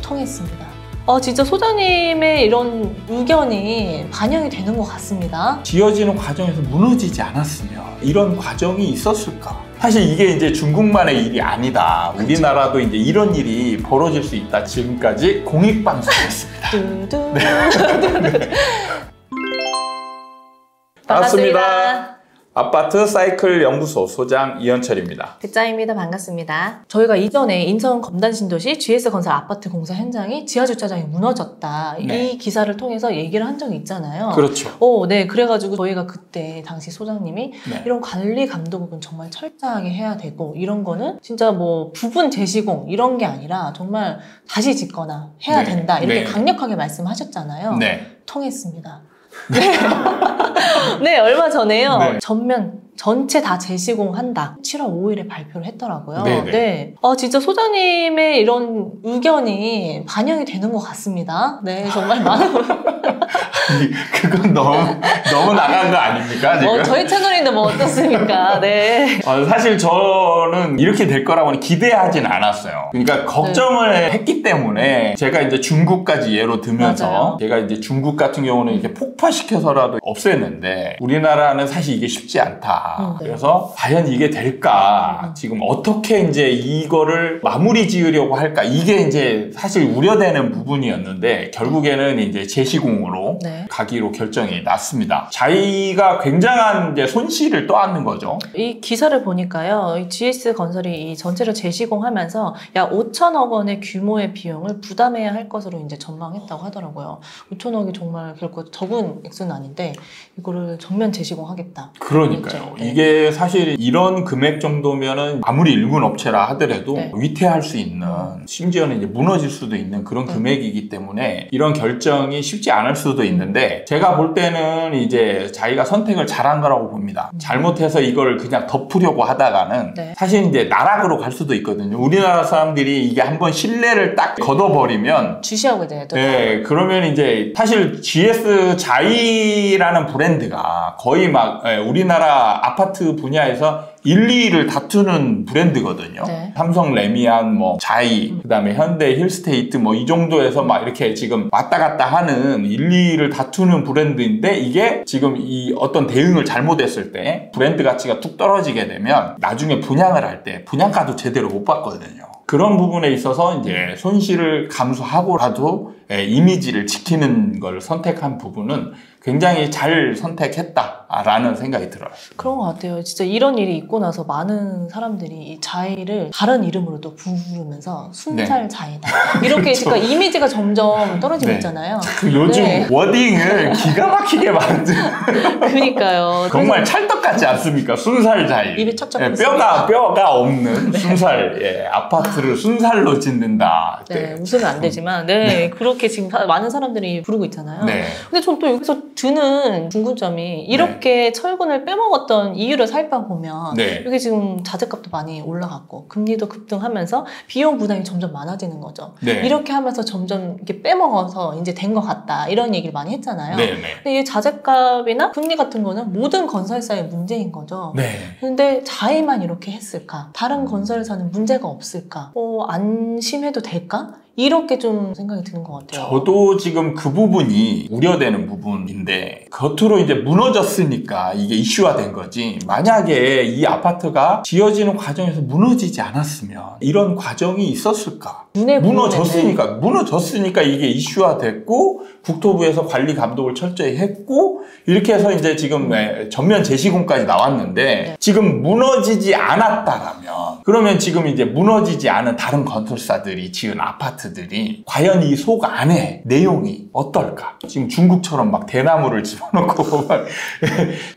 통했습니다. 진짜 소장님의 이런 의견이 반영이 되는 것 같습니다. 지어지는 과정에서 무너지지 않았으면 이런 과정이 있었을까? 사실 이게 이제 중국만의 일이 아니다. 그쵸. 우리나라도 이제 이런 일이 벌어질 수 있다. 지금까지 공익방송이었습니다. 네. 반갑습니다. 아파트 사이클 연구소 소장 이현철입니다. 백자입니다. 반갑습니다. 저희가 이전에 인천 검단신도시 GS건설 아파트 공사 현장이 지하주차장이 무너졌다. 네. 이 기사를 통해서 얘기를 한 적이 있잖아요. 그렇죠. 네. 그래가지고 저희가 그때 당시 소장님이 네. 이런 관리 감독은 정말 철저하게 해야 되고 이런 거는 진짜 뭐 부분 재시공 이런 게 아니라 정말 다시 짓거나 해야 네. 된다. 이렇게 네. 강력하게 말씀하셨잖아요. 네. 통했습니다. 네. 네, 얼마 전에요. 네. 전체 다 재시공한다. 7월 5일에 발표를 했더라고요. 네네. 네. 진짜 소장님의 이런 의견이 반영이 되는 것 같습니다. 네, 정말 많은. 그건 너무 나간 거 아닙니까? 지금? 저희 채널인데 뭐 어떻습니까? 네. 사실 저는 이렇게 될 거라고는 기대하진 않았어요. 그러니까 걱정을 했기 때문에 제가 이제 중국까지 예로 들면서 맞아요. 제가 이제 중국 같은 경우는 이렇게 폭파시켜서라도 없앴는데 우리나라는 사실 이게 쉽지 않다. 네. 그래서 과연 이게 될까? 지금 어떻게 이제 이거를 마무리 지으려고 할까? 이게 이제 사실 우려되는 부분이었는데 결국에는 이제 재시공으로 네. 가기로 결정이 났습니다. 자기가 굉장한 이제 손실을 떠안는 거죠. 이 기사를 보니까요, 이 GS건설이 이 전체를 재시공하면서 약 5천억 원의 규모의 비용을 부담해야 할 것으로 이제 전망했다고 하더라고요. 5천억이 정말 결코 적은 액수는 아닌데 이거를 전면 재시공하겠다. 그러니까요. 네. 이게 사실 이런 금액 정도면은 아무리 일군 업체라 하더라도 네. 위태할 수 있는, 심지어는 이제 무너질 수도 있는 그런 금액이기 때문에 이런 결정이 쉽지 않을 수도 있는데 제가 볼 때는 이제 자기가 선택을 잘한 거라고 봅니다. 잘못해서 이걸 그냥 덮으려고 하다가는 네. 사실 이제 나락으로 갈 수도 있거든요. 우리나라 사람들이 이게 한번 신뢰를 딱 걷어버리면 주시하게 되더라고요. 네, 그러면 이제 사실 GS 자이라는 브랜드가 거의 막 우리나라 아파트 분야에서 1, 2위를 다투는 브랜드거든요. 네. 삼성 레미안, 뭐 자이, 그다음에 현대 힐스테이트 뭐 이 정도에서 막 이렇게 지금 왔다 갔다 하는 1, 2위를 다투는 브랜드인데 이게 지금 이 어떤 대응을 잘못했을 때 브랜드 가치가 뚝 떨어지게 되면 나중에 분양을 할 때 분양가도 제대로 못 받거든요. 그런 부분에 있어서 이제 손실을 감수하고라도 이미지를 지키는 걸 선택한 부분은 굉장히 잘 선택했다라는 생각이 들어요. 그런 것 같아요. 진짜 이런 일이 있고 나서 많은 사람들이 이 자이를 다른 이름으로도 부르면서 순살 자이다. 이렇게 그러니까 이미지가 점점 떨어지고 네. 있잖아요. 요즘 네. 워딩을 기가 막히게 만든 그러니까요. 정말 찰떡 같지 않습니까? 순살 자이. 입이 척척 뼈가 없는 순살. 아파트를 순살로 짓는다. 네, 웃으면 안 되지만 네, 그렇게 지금 많은 사람들이 부르고 있잖아요. 네. 근데 전 또 여기서 드는 궁금점이 이렇게 철근을 빼먹었던 이유를 살펴보면 네. 이게 지금 자재값도 많이 올라갔고 금리도 급등하면서 비용 부담이 점점 많아지는 거죠. 네. 이렇게 하면서 점점 이렇게 빼먹어서 이제 된 것 같다 이런 얘기를 많이 했잖아요. 네. 근데 이 자재값이나 금리 같은 거는 모든 건설사의 문제인 거죠. 네. 근데 자이만 이렇게 했을까? 다른 건설사는 문제가 없을까? 안심해도 될까? 이렇게 좀 생각이 드는 것 같아요. 저도 지금 그 부분이 우려되는 부분인데 겉으로 이제 무너졌으니까 이게 이슈화 된 거지. 만약에 이 아파트가 지어지는 과정에서 무너지지 않았으면 이런 과정이 있었을까? 무너졌으니까 이게 이슈화 됐고 국토부에서 관리 감독을 철저히 했고 이렇게 해서 이제 지금 전면 재시공까지 나왔는데 지금 무너지지 않았다라면 그러면 지금 이제 무너지지 않은 다른 건설사들이 지은 아파트들이 과연 이 속 안에 내용이 어떨까? 지금 중국처럼 막 대나무를 집어넣고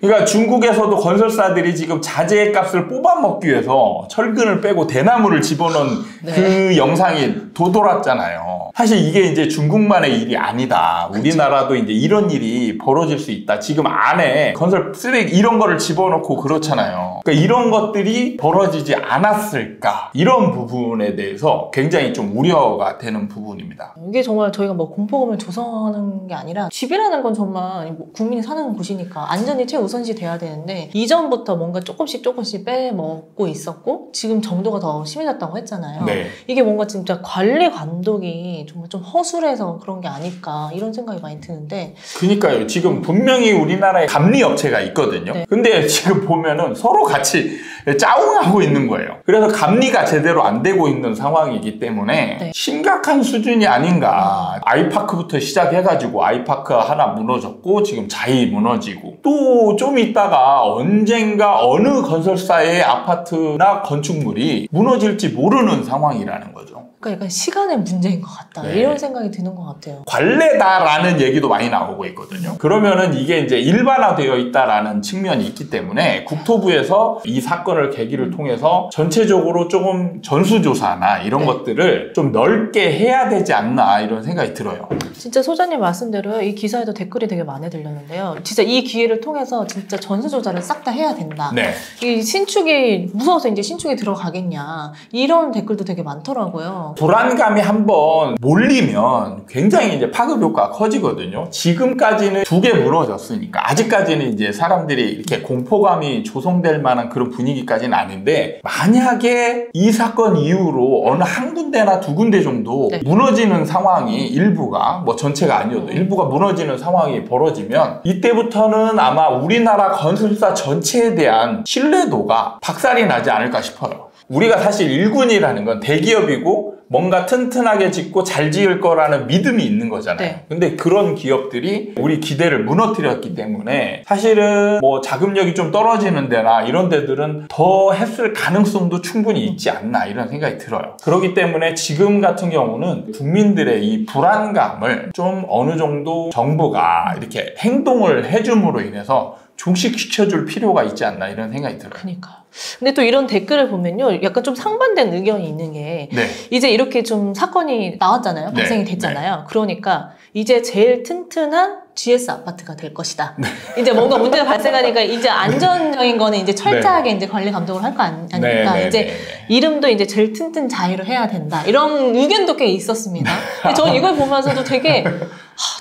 그러니까 중국에서도 건설사들이 지금 자재 값을 뽑아먹기 위해서 철근을 빼고 대나무를 집어넣은 네. 그 영상이 도돌았잖아요. 사실 이게 이제 중국만의 일이 아니다. 우리나라도 이제 이런 일이 벌어질 수 있다. 지금 안에 건설 쓰레기 이런 거를 집어넣고 그렇잖아요. 그러니까 이런 것들이 벌어지지 않았을까? 이런 부분에 대해서 굉장히 좀 우려가 문제가 되는 부분입니다. 이게 정말 저희가 뭐 공포감을 조성하는 게 아니라 집이라는 건 정말 뭐 국민이 사는 곳이니까 안전이 최우선시 돼야 되는데 이전부터 뭔가 조금씩 빼먹고 있었고 지금 정도가 더 심해졌다고 했잖아요. 네. 이게 뭔가 진짜 관리 감독이 정말 좀 허술해서 그런 게 아닐까 이런 생각이 많이 드는데 그러니까요. 지금 분명히 우리나라에 감리 업체가 있거든요. 네. 근데 지금 보면은 서로 같이 짜웅하고 있는 거예요. 그래서 감리가 제대로 안 되고 있는 상황이기 때문에 네. 심각한 수준이 아닌가. 아이파크부터 시작해가지고 아이파크 하나 무너졌고 지금 자이 무너지고 또 좀 있다가 언젠가 어느 건설사의 아파트나 건축물이 무너질지 모르는 상황이라는 거죠. 그러니까 약간 시간의 문제인 것 같다. 네. 이런 생각이 드는 것 같아요. 관례다라는 얘기도 많이 나오고 있거든요. 그러면은 이게 이제 일반화되어 있다라는 측면이 있기 때문에 국토부에서 이 사건을 계기를 통해서 전체적으로 조금 전수조사나 이런 네. 것들을 좀 넓게 해야 되지 않나 이런 생각이 들어요. 진짜 소장님 말씀대로요. 이 기사에도 댓글이 되게 많이 들렸는데요. 진짜 이 기회를 통해서 진짜 전수조사를 싹 다 해야 된다. 네. 이 신축이 무서워서 이제 신축이 들어가겠냐. 이런 댓글도 되게 많더라고요. 불안감이 한번 몰리면 굉장히 이제 파급 효과가 커지거든요. 지금까지는 2개 무너졌으니까 아직까지는 이제 사람들이 이렇게 공포감이 조성될 만한 그런 분위기까지는 아닌데 만약에 이 사건 이후로 어느 한 군데나 2군데 정도 네. 무너지는 상황이 일부가 뭐 전체가 아니어도 일부가 무너지는 상황이 벌어지면 이때부터는 아마 우리나라 건설사 전체에 대한 신뢰도가 박살이 나지 않을까 싶어요. 우리가 사실 일군이라는 건 대기업이고 뭔가 튼튼하게 짓고 잘 지을 거라는 믿음이 있는 거잖아요. 네. 근데 그런 기업들이 우리 기대를 무너뜨렸기 때문에 사실은 뭐 자금력이 좀 떨어지는 데나 이런 데들은 더 했을 가능성도 충분히 있지 않나 이런 생각이 들어요. 그렇기 때문에 지금 같은 경우는 국민들의 이 불안감을 좀 어느 정도 정부가 이렇게 행동을 해줌으로 인해서 종식시켜줄 필요가 있지 않나 이런 생각이 들어요. 그러니까. 근데 또 이런 댓글을 보면요. 약간 좀 상반된 의견이 있는 게 네. 이제 이렇게 좀 사건이 나왔잖아요. 발생이 네. 됐잖아요. 그러니까 이제 제일 튼튼한 GS 아파트가 될 것이다. 네. 이제 뭔가 문제가 발생하니까 이제 안전적인 거는 이제 철저하게 이제 관리 감독을 할 거 아닙니까? 네. 이제 이름도 이제 제일 튼튼 자이로 해야 된다. 이런 의견도 꽤 있었습니다. 근데 저는 이걸 보면서도 되게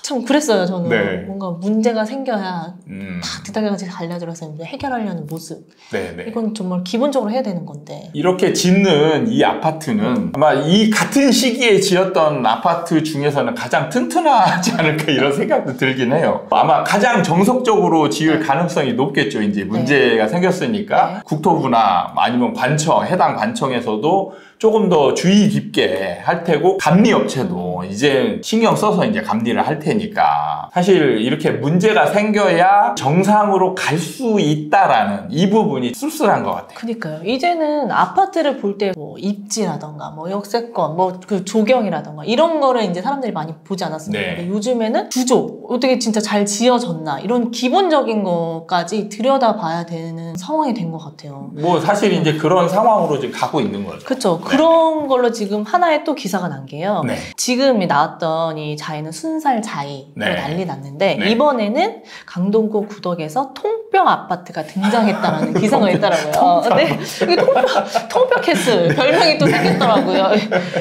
참 그랬어요. 저는 네. 뭔가 문제가 생겨야 다 뒤닥여같이 갈려들어서 이제 해결하려는 모습. 네네. 이건 정말 기본적으로 해야 되는 건데. 이렇게 짓는 이 아파트는 아마 이 같은 시기에 지었던 아파트 중에서는 가장 튼튼하지 않을까 이런 생각도 들긴 해요. 아마 가장 정석적으로 지을 가능성이 높겠죠. 이제 문제가 생겼으니까 네. 국토부나 아니면 관청, 해당 관청에서도 조금 더 주의 깊게 할 테고 감리업체도 이제 신경 써서 이제 감리를 할 테니까 사실 이렇게 문제가 생겨야 정상으로 갈 수 있다라는 이 부분이 씁쓸한 것 같아요. 그니까요. 이제는 아파트를 볼 때 뭐 입지라던가 뭐 역세권, 뭐 그 조경이라던가 이런 거를 이제 사람들이 많이 보지 않았습니까? 네. 근데 요즘에는 구조, 어떻게 진짜 잘 지어졌나 이런 기본적인 것까지 들여다봐야 되는 상황이 된 것 같아요. 뭐 사실 이제 그런 상황으로 지금 가고 있는 거죠. 그렇죠. 네. 그런 걸로 지금 하나의 또 기사가 난 게요. 네. 지금 나왔던 이 자이는 순살 자이로 네. 난리 났는데 네. 이번에는 강동구 구덕에서 통뼈 아파트가 등장했다라는 기사가 있더라고요. 네. 이게 통뼈 캐슬 별명이 또 생겼더라고요.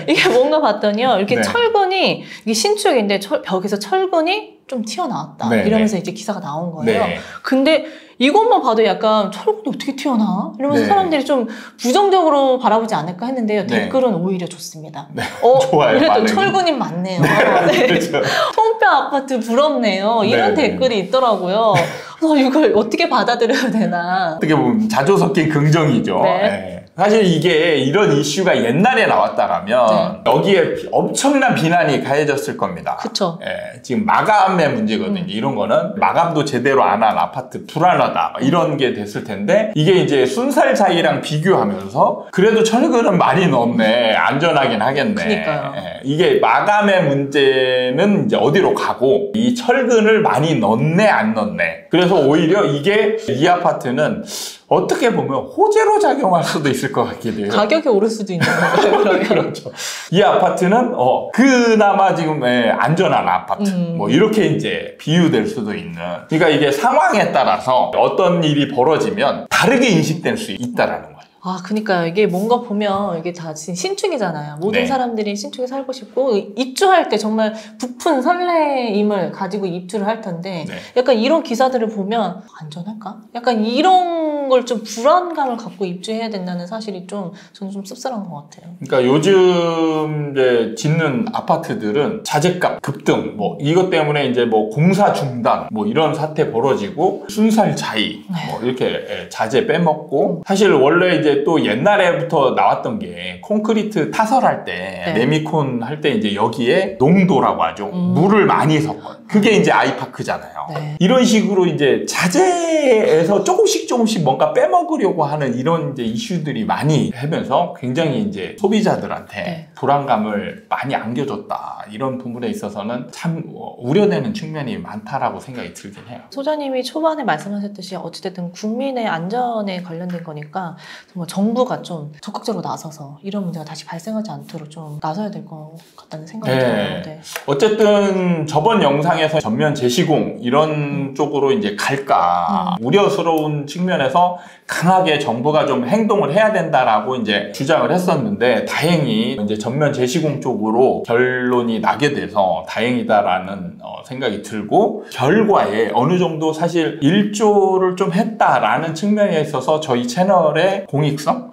이게 뭔가 봤더니요. 이렇게 네. 철근이 이게 신축인데 벽에서 철근이 좀 튀어나왔다. 네. 이러면서 이제 기사가 나온 거예요. 네. 근데 이것만 봐도 약간 철근이 어떻게 튀어나와? 이러면서 네. 사람들이 좀 부정적으로 바라보지 않을까 했는데요. 네. 댓글은 오히려 좋습니다. 네. 좋아요, 그래도 반응이. 철근이 많네요. 네. 그렇죠. 통뼈 아파트 부럽네요. 이런 네, 댓글이 있더라고요. 그래서 이걸 어떻게 받아들여야 되나. 어떻게 보면 자조 섞인 긍정이죠. 네. 네. 사실 이게 이런 이슈가 옛날에 나왔다라면 여기에 엄청난 비난이 가해졌을 겁니다. 그쵸. 예, 지금 마감의 문제거든요. 이런 거는 마감도 제대로 안 한 아파트 불안하다 이런 게 됐을 텐데 이게 이제 순살자이랑 비교하면서 그래도 철근은 많이 넣었네. 안전하긴 하겠네. 그러니까요. 예, 이게 마감의 문제는 이제 어디로 가고 이 철근을 많이 넣네 안 넣네. 그래서 오히려 이게 이 아파트는 어떻게 보면 호재로 작용할 수도 있을 것 같기도 해요. 가격이 오를 수도 있는 거예요. 그러면. 그렇죠. 이 아파트는 그나마 지금 안전한 아파트 뭐 이렇게 이제 비유될 수도 있는. 그러니까 이게 상황에 따라서 어떤 일이 벌어지면 다르게 인식될 수 있다라는 거예요. 아, 그니까요. 이게 뭔가 보면 이게 다 신축이잖아요. 모든 네. 사람들이 신축에 살고 싶고 입주할 때 정말 부푼 설레임을 가지고 입주를 할 텐데 네. 약간 이런 기사들을 보면 안전할까? 약간 이런 걸 좀 불안감을 갖고 입주해야 된다는 사실이 좀 저는 좀 씁쓸한 것 같아요. 그러니까 요즘 이제 짓는 아파트들은 자재값 급등 뭐 이것 때문에 이제 뭐 공사 중단 뭐 이런 사태 벌어지고 순살 차이 뭐 이렇게 자재 빼먹고 사실 원래 이제 또 옛날에부터 나왔던 게 콘크리트 타설할 때 네. 레미콘 할 때 이제 여기에 농도라고 하죠. 물을 많이 섞어요. 그게 이제 아이파크잖아요. 네. 이런 식으로 이제 자재에서 조금씩 뭔가 빼먹으려고 하는 이런 이제 이슈들이 많이 하면서 굉장히 이제 소비자들한테 네. 불안감을 많이 안겨줬다. 이런 부분에 있어서는 참 우려되는 측면이 많다라고 생각이 들긴 해요. 소장님이 초반에 말씀하셨듯이 어찌됐든 국민의 안전에 관련된 거니까 정말 정부가 좀 적극적으로 나서서 이런 문제가 다시 발생하지 않도록 좀 나서야 될 것 같다는 생각이 들어요. 네. 어쨌든 저번 영상에서 전면 재시공 이런 쪽으로 이제 갈까 우려스러운 측면에서 강하게 정부가 좀 행동을 해야 된다라고 이제 주장을 했었는데 다행히 이제 전면 재시공 쪽으로 결론이 나게 돼서 다행이다라는 생각이 들고 결과에 어느 정도 사실 일조를 좀 했다라는 측면에 있어서 저희 채널의 공익성?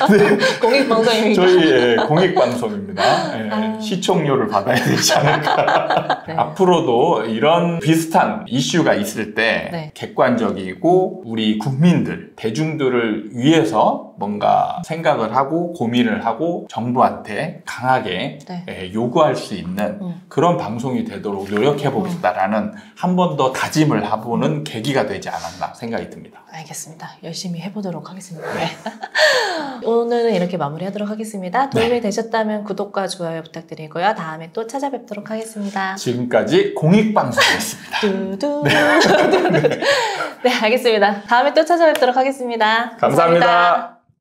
네. 공익방송입니다. 저희 공익방송입니다. 시청료를 받아야 되지 않을까. 네. 앞으로도 이런 비슷한 이슈가 있을 때 네. 객관적이고 우리 국민들, 대중들을 위해서 뭔가 생각을 하고 고민을 하고 정부한테 강하게 네. 요구할 수 있는 그런 방송이 되도록 노력해 보겠다라는 한 번 더 다짐을 해보는 계기가 되지 않았나 생각이 듭니다. 알겠습니다. 열심히 해보도록 하겠습니다. 네. 오늘은 이렇게 마무리하도록 하겠습니다. 도움이 되셨다면 구독과 좋아요 부탁드리고요. 다음에 또 찾아뵙도록 하겠습니다. 지금까지 공익방송이었습니다. 두두. 네, 알겠습니다. 다음에 또 찾아뵙도록 하겠습니다. 감사합니다.